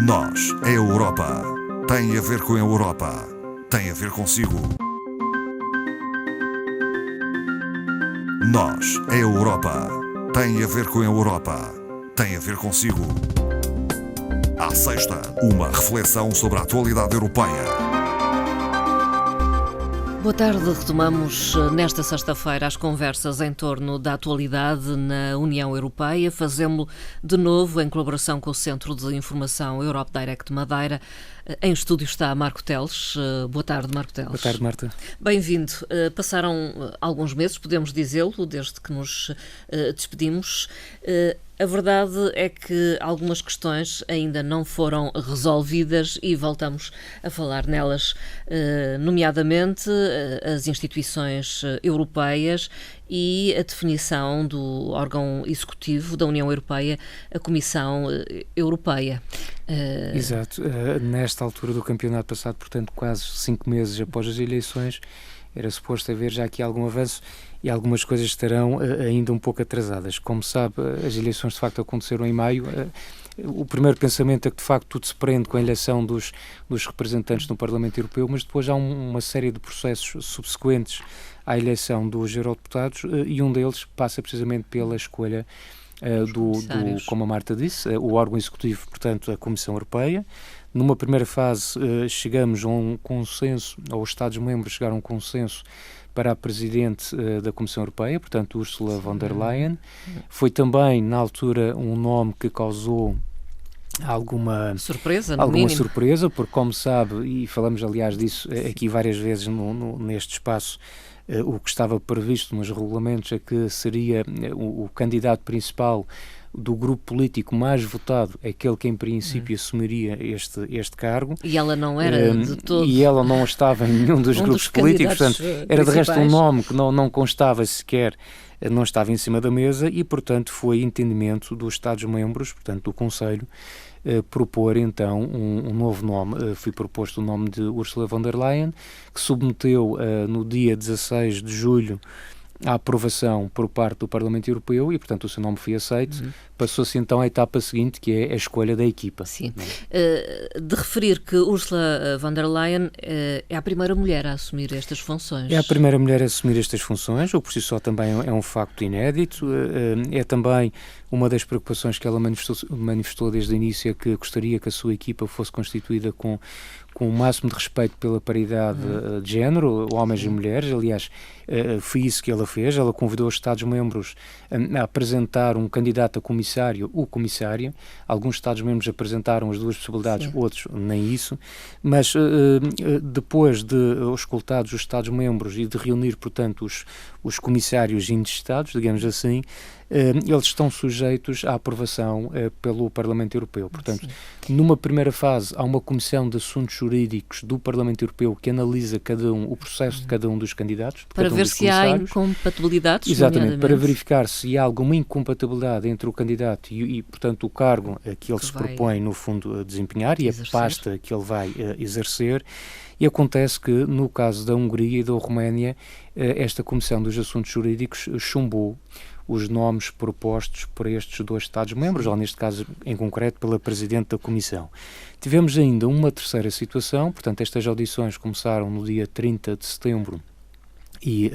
Nós, a Europa, tem a ver com a Europa, tem a ver consigo. Nós, a Europa, tem a ver com a Europa, tem a ver consigo. À sexta, uma reflexão sobre a atualidade europeia. Boa tarde, retomamos nesta sexta-feira as conversas em torno da atualidade na União Europeia. Fazemos-lo de novo em colaboração com o Centro de Informação Europe Direct Madeira. Em estúdio está Marco Teles. Boa tarde, Marco Teles. Boa tarde, Marta. Bem-vindo. Passaram alguns meses, podemos dizê-lo, desde que nos despedimos. A verdade é que algumas questões ainda não foram resolvidas e voltamos a falar nelas, nomeadamente as instituições europeias e a definição do órgão executivo da União Europeia, a Comissão Europeia. Exato. Nesta altura do campeonato passado, portanto, quase 5 meses após as eleições, era suposto haver já aqui algum avanço e algumas coisas estarão ainda um pouco atrasadas. Como sabe, as eleições de facto aconteceram em maio. O primeiro pensamento é que de facto tudo se prende com a eleição dos representantes no Parlamento Europeu, mas depois há uma série de processos subsequentes à eleição dos eurodeputados e um deles passa precisamente pela escolha como a Marta disse, o órgão executivo, portanto, a Comissão Europeia. Numa primeira fase chegamos a um consenso, ou os Estados-membros chegaram a um consenso para a Presidente da Comissão Europeia, portanto Ursula von der Leyen. Foi também, na altura, um nome que causou alguma surpresa, porque como sabe, e falamos aliás disso aqui várias vezes neste espaço, o que estava previsto nos regulamentos é que seria o candidato principal do grupo político mais votado, aquele que em princípio assumiria este cargo. E ela não era de todo. E ela não estava em nenhum dos grupos políticos, portanto, era de resto um nome que não constava sequer, não estava em cima da mesa e, portanto, foi entendimento dos Estados-membros, portanto, do Conselho, propor então um novo nome. Foi proposto o nome de Ursula von der Leyen, que submeteu no dia 16 de julho à aprovação por parte do Parlamento Europeu e, portanto, o seu nome foi aceito. Passou-se então à etapa seguinte, que é a escolha da equipa. Sim. De referir que Ursula von der Leyen é a primeira mulher a assumir estas funções. É a primeira mulher a assumir estas funções, o que por si só também é um facto inédito. É também uma das preocupações que ela manifestou desde o início, é que gostaria que a sua equipa fosse constituída com o máximo de respeito pela paridade de género, homens e mulheres. Aliás, foi isso que ela fez. Ela convidou os Estados-membros a apresentar um candidato a comissário, o comissário. Alguns Estados-membros apresentaram as duas possibilidades, outros nem isso. Mas depois de escutados os Estados-membros e de reunir, portanto, os comissários intestados, digamos assim, eles estão sujeitos à aprovação pelo Parlamento Europeu. Portanto, numa primeira fase, há uma comissão de assuntos jurídicos do Parlamento Europeu que analisa o processo de cada um dos candidatos. Para ver se há incompatibilidades. Exatamente, para verificar se há alguma incompatibilidade entre o candidato e portanto, o cargo que ele se propõe, no fundo, a desempenhar e a pasta que ele vai exercer. E acontece que, no caso da Hungria e da Roménia, esta Comissão dos Assuntos Jurídicos chumbou os nomes propostos por estes dois Estados-membros, ou neste caso, em concreto, pela Presidente da Comissão. Tivemos ainda uma terceira situação, portanto, estas audições começaram no dia 30 de setembro e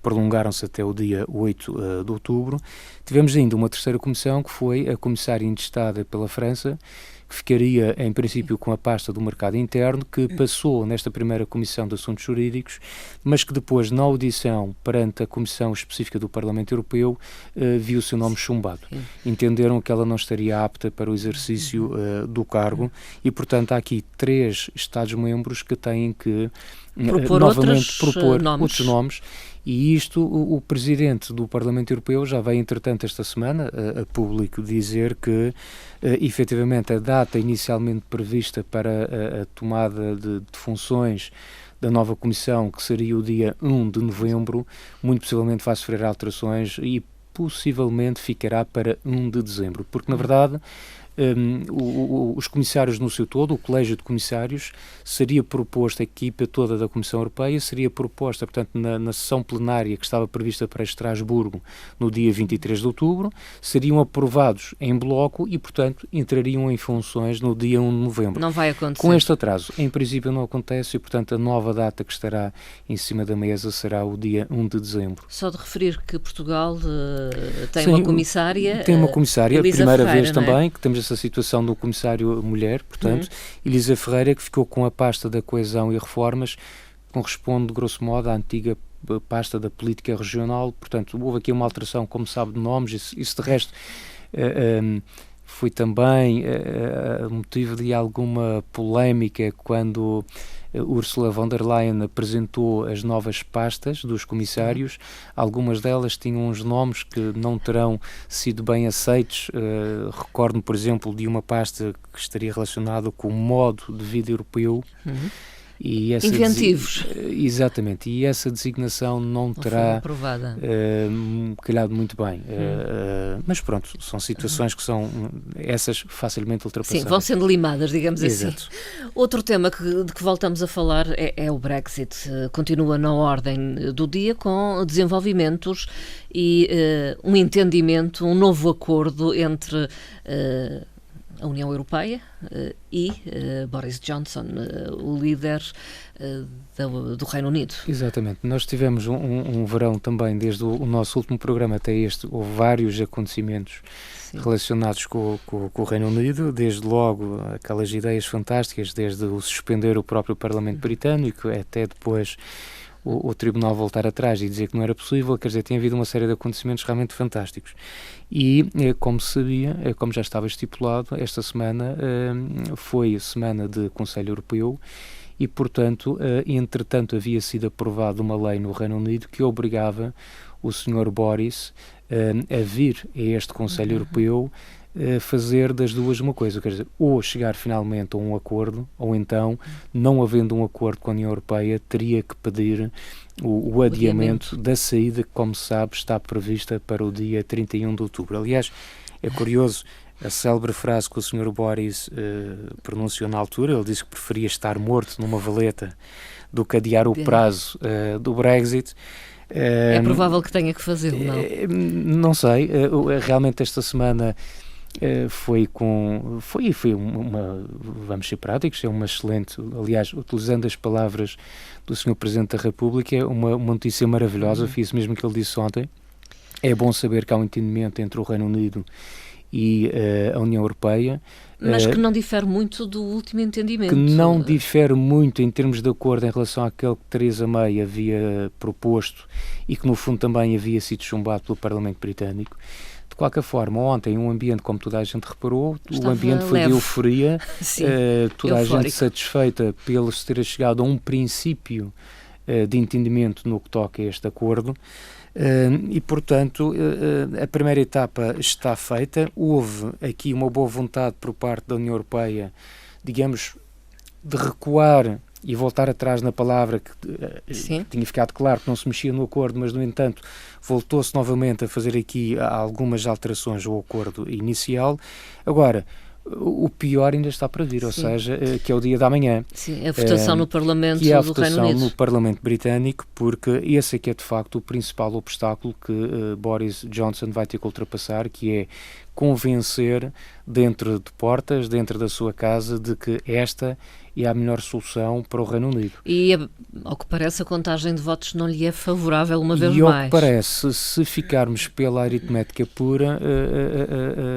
prolongaram-se até o dia 8 de outubro. Tivemos ainda uma terceira comissão, que foi a comissária intestada pela França, que ficaria, em princípio, com a pasta do mercado interno, que passou nesta primeira Comissão de Assuntos Jurídicos, mas que depois, na audição perante a Comissão Específica do Parlamento Europeu, viu o seu nome chumbado. Entenderam que ela não estaria apta para o exercício do cargo e, portanto, há aqui 3 Estados-membros que têm que novamente propor outros nomes. E isto, o Presidente do Parlamento Europeu já veio, entretanto, esta semana a público dizer que, efetivamente, a data inicialmente prevista para a tomada de funções da nova Comissão, que seria o dia 1 de novembro, muito possivelmente vai sofrer alterações e possivelmente ficará para 1 de dezembro, porque, na verdade, os comissários no seu todo, o colégio de comissários, seria proposta, a equipa toda da Comissão Europeia, seria proposta, portanto, na sessão plenária que estava prevista para Estrasburgo no dia 23 de outubro, seriam aprovados em bloco e, portanto, entrariam em funções no dia 1 de novembro. Não vai acontecer. Com este atraso, em princípio não acontece e, portanto, a nova data que estará em cima da mesa será o dia 1 de dezembro. Só de referir que Portugal tem uma comissária. Tem uma comissária, a primeira Ferreira, vez também, que temos essa situação do comissário mulher, portanto, Elisa Ferreira, que ficou com a pasta da coesão e reformas, corresponde, grosso modo, à antiga pasta da política regional, portanto, houve aqui uma alteração, como sabe, de nomes, isso de resto foi também motivo de alguma polémica quando Ursula von der Leyen apresentou as novas pastas dos comissários. Algumas delas tinham uns nomes que não terão sido bem aceitos. Recordo-me, por exemplo, de uma pasta que estaria relacionada com o modo de vida europeu. E essa inventivos. Exatamente, e essa designação não terá calhado muito bem. Mas pronto, são situações que são essas facilmente ultrapassadas. Sim, vão sendo limadas, digamos Exato. assim. Outro tema de que voltamos a falar é o Brexit. Continua na ordem do dia com desenvolvimentos e um entendimento, um novo acordo entre a União Europeia e Boris Johnson, o líder do Reino Unido. Exatamente. Nós tivemos um verão também, desde o nosso último programa até este, houve vários acontecimentos relacionados com o Reino Unido, desde logo aquelas ideias fantásticas, desde o suspender o próprio Parlamento Britânico, até depois o Tribunal voltar atrás e dizer que não era possível. Quer dizer, tem havido uma série de acontecimentos realmente fantásticos. E, como se sabia, como já estava estipulado, esta semana foi a semana de Conselho Europeu e, portanto, entretanto havia sido aprovada uma lei no Reino Unido que obrigava o Sr. Boris a vir a este Conselho Europeu fazer das duas uma coisa, quer dizer, ou chegar finalmente a um acordo, ou então, não havendo um acordo com a União Europeia, teria que pedir o adiamento da saída que, como se sabe, está prevista para o dia 31 de outubro. Aliás, é curioso a célebre frase que o Sr. Boris pronunciou na altura. Ele disse que preferia estar morto numa valeta do que adiar o prazo do Brexit. É provável que tenha que fazê-lo, não? Não sei. Realmente esta semana foi uma, vamos ser práticos, é uma excelente, aliás, utilizando as palavras do Sr. Presidente da República, é uma notícia maravilhosa. Foi isso mesmo que ele disse ontem. É bom saber que há um entendimento entre o Reino Unido e a União Europeia. Mas que não difere muito do último entendimento. Que não difere muito em termos de acordo em relação àquele que Theresa May havia proposto e que no fundo também havia sido chumbado pelo Parlamento Britânico. De qualquer forma, ontem um ambiente, como toda a gente reparou, o ambiente foi de euforia, toda a gente satisfeita pelo se ter chegado a um princípio de entendimento no que toca a este acordo. E, portanto, a primeira etapa está feita. Houve aqui uma boa vontade por parte da União Europeia, digamos, de recuar e voltar atrás na palavra que tinha ficado claro que não se mexia no acordo, mas, no entanto, voltou-se novamente a fazer aqui algumas alterações ao acordo inicial. Agora, o pior ainda está para vir, ou seja, que é o dia da manhã. Sim, a votação no Parlamento que é a do Reino votação Unido. no Parlamento Britânico, porque esse é que é, de facto, o principal obstáculo que Boris Johnson vai ter que ultrapassar, que é convencer dentro de portas, dentro da sua casa, de que esta é a melhor solução para o Reino Unido. E, ao que parece, a contagem de votos não lhe é favorável uma vez mais. E ao que parece, se ficarmos pela aritmética pura,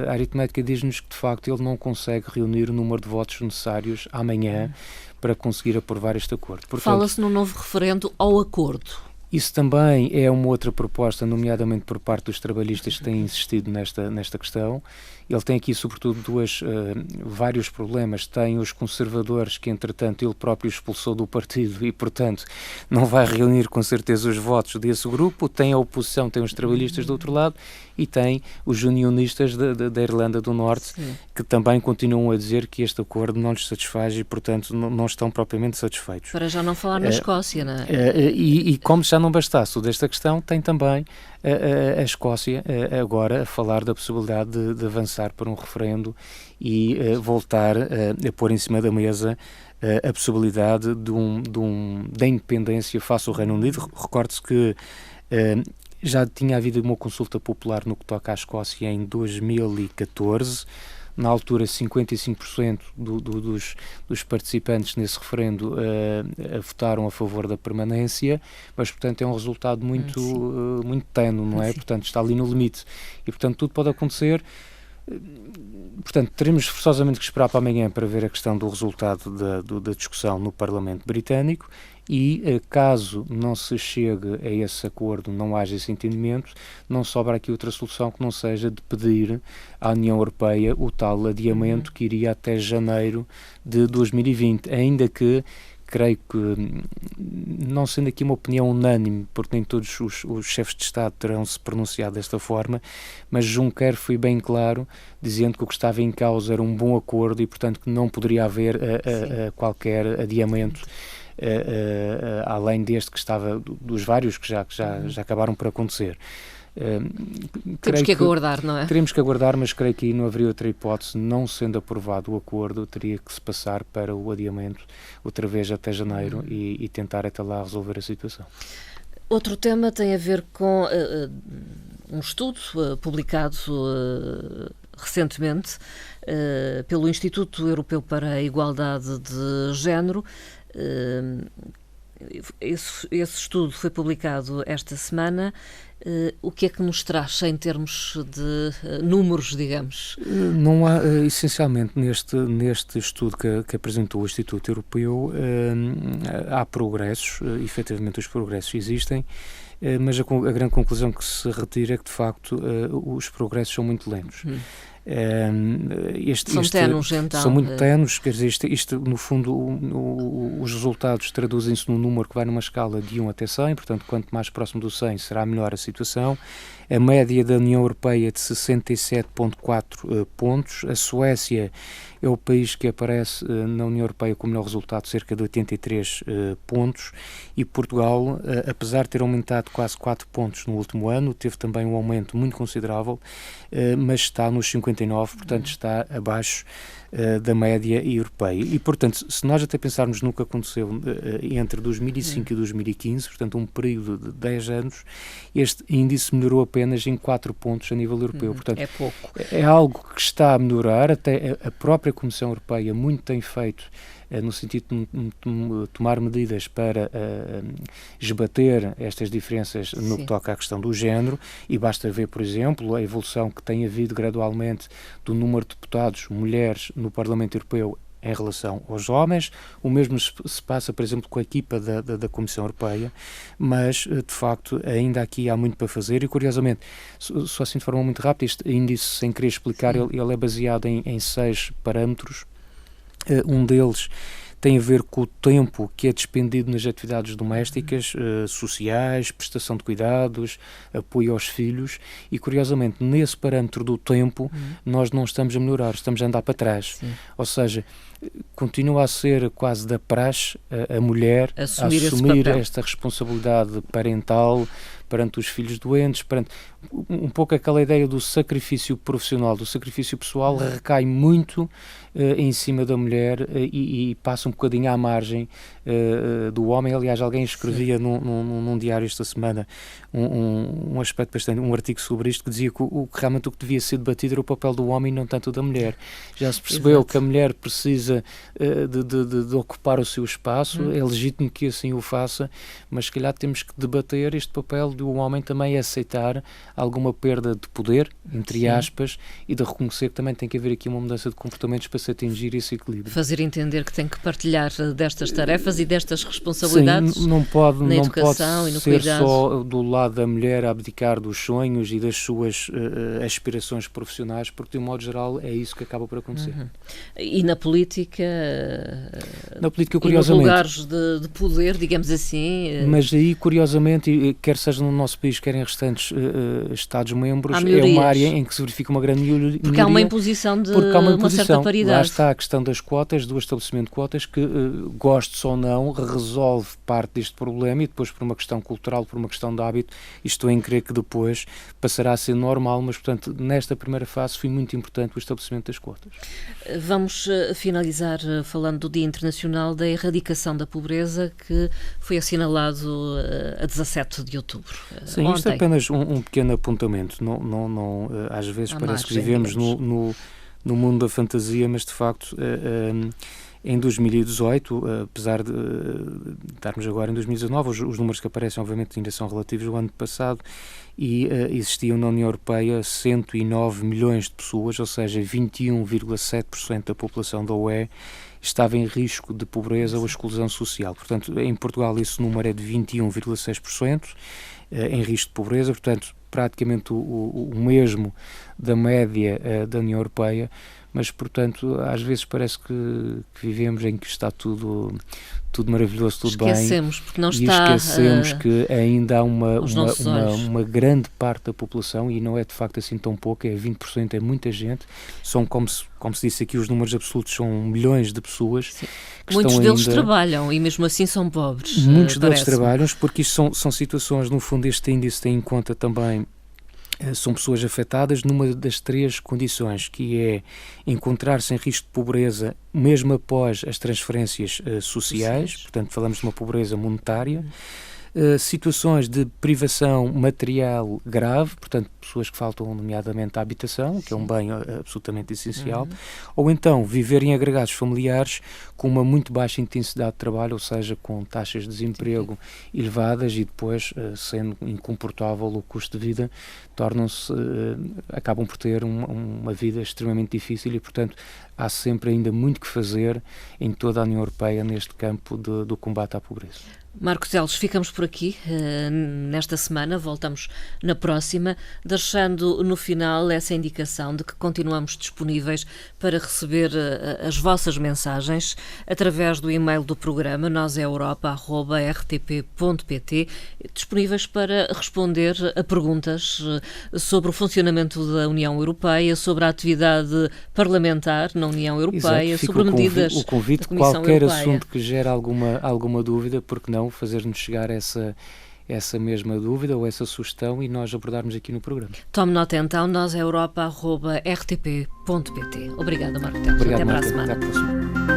a aritmética diz-nos que, de facto, ele não consegue reunir o número de votos necessários amanhã para conseguir aprovar este acordo. Portanto, fala-se num novo referendo ao acordo. Isso também é uma outra proposta, nomeadamente por parte dos trabalhistas que têm insistido nesta questão. Ele tem aqui, sobretudo, vários problemas. Tem os conservadores, que, entretanto, ele próprio expulsou do partido e, portanto, não vai reunir, com certeza, os votos desse grupo. Tem a oposição, tem os trabalhistas do outro lado. e tem os unionistas da Irlanda do Norte, sim, que também continuam a dizer que este acordo não lhes satisfaz e, portanto, não estão propriamente satisfeitos. Para já não falar na Escócia, não é? E como já não bastasse toda esta questão, tem também a Escócia agora a falar da possibilidade de avançar para um referendo e voltar a pôr em cima da mesa a possibilidade da independência face ao Reino Unido. Recorde-se que já tinha havido uma consulta popular no que toca à Escócia em 2014. Na altura, 55% dos participantes nesse referendo votaram a favor da permanência, mas, portanto, é um resultado muito ténue, não é? Sim. Portanto, está ali no limite. E, portanto, tudo pode acontecer. Portanto, teremos forçosamente que esperar para amanhã para ver a questão do resultado da discussão no Parlamento Britânico e, caso não se chegue a esse acordo, não haja esse entendimento, não sobra aqui outra solução que não seja de pedir à União Europeia o tal adiamento que iria até janeiro de 2020, ainda que creio que, não sendo aqui uma opinião unânime, porque nem todos os chefes de Estado terão se pronunciado desta forma, mas Juncker foi bem claro, dizendo que o que estava em causa era um bom acordo e, portanto, que não poderia haver qualquer adiamento, além deste que estava, dos vários que já acabaram por acontecer. Temos que aguardar, não é? Teremos que aguardar, mas creio que aí não haveria outra hipótese. Não sendo aprovado o acordo, teria que se passar para o adiamento outra vez até janeiro e tentar até lá resolver a situação. Outro tema tem a ver com um estudo publicado recentemente pelo Instituto Europeu para a Igualdade de Género. Esse estudo foi publicado esta semana. O que é que nos traz em termos de números, digamos? Não há, essencialmente, neste estudo que apresentou o Instituto Europeu, há progressos, efetivamente os progressos existem, mas a grande conclusão que se retira é que, de facto, os progressos são muito lentos. São ténues, então. São muito ténues, quer dizer, isto no fundo, os resultados traduzem-se num número que vai numa escala de 1 até 100, portanto, quanto mais próximo do 100 será melhor a situação. A média da União Europeia é de 67,4 pontos. A Suécia é o país que aparece na União Europeia com o melhor resultado, cerca de 83 pontos. E Portugal, apesar de ter aumentado quase 4 pontos no último ano, teve também um aumento muito considerável, mas está nos 59, portanto está abaixo da média europeia. E, portanto, se nós até pensarmos no que aconteceu entre 2005 e 2015, portanto um período de 10 anos, este índice melhorou apenas em 4 pontos a nível europeu. Portanto, é pouco. É algo que está a melhorar, até a própria Comissão Europeia muito tem feito no sentido de tomar medidas para esbater estas diferenças no que toca à questão do género, e basta ver, por exemplo, a evolução que tem havido gradualmente do número de deputados mulheres no Parlamento Europeu em relação aos homens. O mesmo se passa, por exemplo, com a equipa da Comissão Europeia, mas, de facto, ainda aqui há muito para fazer e, curiosamente, só assim de forma muito rápida, este índice, sem querer explicar, ele é baseado em 6 parâmetros. Um deles tem a ver com o tempo que é despendido nas atividades domésticas, sociais, prestação de cuidados, apoio aos filhos, e curiosamente nesse parâmetro do tempo nós não estamos a melhorar, estamos a andar para trás. Ou seja, continua a ser quase da praxe a mulher assumir esta responsabilidade parental perante os filhos doentes, perante um pouco aquela ideia do sacrifício profissional, do sacrifício pessoal, recai muito em cima da mulher e passa um bocadinho à margem do homem. Aliás, alguém escrevia num diário esta semana um aspecto bastante, um artigo sobre isto, que dizia que realmente o que devia ser debatido era o papel do homem e não tanto da mulher. Já se percebeu que a mulher precisa de ocupar o seu espaço, é legítimo que assim o faça, mas se calhar temos que debater este papel do homem também aceitar alguma perda de poder, entre aspas, e de reconhecer que também tem que haver aqui uma mudança de comportamentos para se atingir esse equilíbrio. Fazer entender que tem que partilhar destas tarefas e destas responsabilidades. Sim, não pode educação e no ser cuidado. Só do lado da mulher a abdicar dos sonhos e das suas aspirações profissionais, porque de um modo geral é isso que acaba por acontecer. E na política, curiosamente, e nos lugares de poder, digamos assim. Mas aí, curiosamente, quer seja no nosso país, quer em restantes Estados-membros, é uma área em que se verifica uma grande melhoria. Porque há uma imposição de uma certa paridade. Lá está a questão das quotas, do estabelecimento de quotas, que, gostes ou não, resolve parte deste problema e depois, por uma questão cultural, por uma questão de hábito, estou em crer que depois passará a ser normal, mas, portanto, nesta primeira fase foi muito importante o estabelecimento das quotas. Vamos finalizar falando do Dia Internacional da Erradicação da Pobreza, que foi assinalado a 17 de outubro. Sim, ontem. Isto é apenas um pequeno apontamento. Não, às vezes parece que vivemos no mundo da fantasia, mas de facto em 2018, apesar de estarmos agora em 2019, os números que aparecem obviamente ainda são relativos ao ano passado, e existiam na União Europeia 109 milhões de pessoas, ou seja, 21,7% da população da UE estava em risco de pobreza ou exclusão social. Portanto, em Portugal esse número é de 21,6% em risco de pobreza, portanto, praticamente o mesmo da média da União Europeia, mas, portanto, às vezes parece que vivemos em que está tudo maravilhoso, tudo bem. Esquecemos, porque não está... E esquecemos que ainda há uma grande parte da população, e não é de facto assim tão pouco, é 20%, é muita gente. São, como se disse aqui, os números absolutos são milhões de pessoas. Sim. Que muitos deles trabalham e mesmo assim são pobres. Muitos deles trabalham, porque isto são situações, no fundo, este índice tem em conta também. São pessoas afetadas numa das três condições, que é encontrar-se em risco de pobreza mesmo após as transferências sociais, portanto falamos de uma pobreza monetária, situações de privação material grave, portanto pessoas que faltam nomeadamente à habitação, que é um bem absolutamente essencial, ou então viver em agregados familiares com uma muito baixa intensidade de trabalho, ou seja, com taxas de desemprego elevadas e depois, sendo incomportável o custo de vida, acabam por ter uma vida extremamente difícil e, portanto, há sempre ainda muito que fazer em toda a União Europeia neste campo do combate à pobreza. Marcos Teles, ficamos por aqui nesta semana, voltamos na próxima, deixando no final essa indicação de que continuamos disponíveis para receber as vossas mensagens através do e-mail do programa noseuropa@rtp.pt, disponíveis para responder a perguntas sobre o funcionamento da União Europeia, sobre a atividade parlamentar na União Europeia, Exato. sobre medidas o convite, da Comissão qualquer Europeia. Assunto que gere alguma dúvida, porque não fazer-nos chegar essa mesma dúvida ou essa sugestão e nós abordarmos aqui no programa. Tome nota então, noseuropa@rtp.pt. Obrigada, Marco Teles. Obrigado, Até para a Marta. semana. Até à próxima.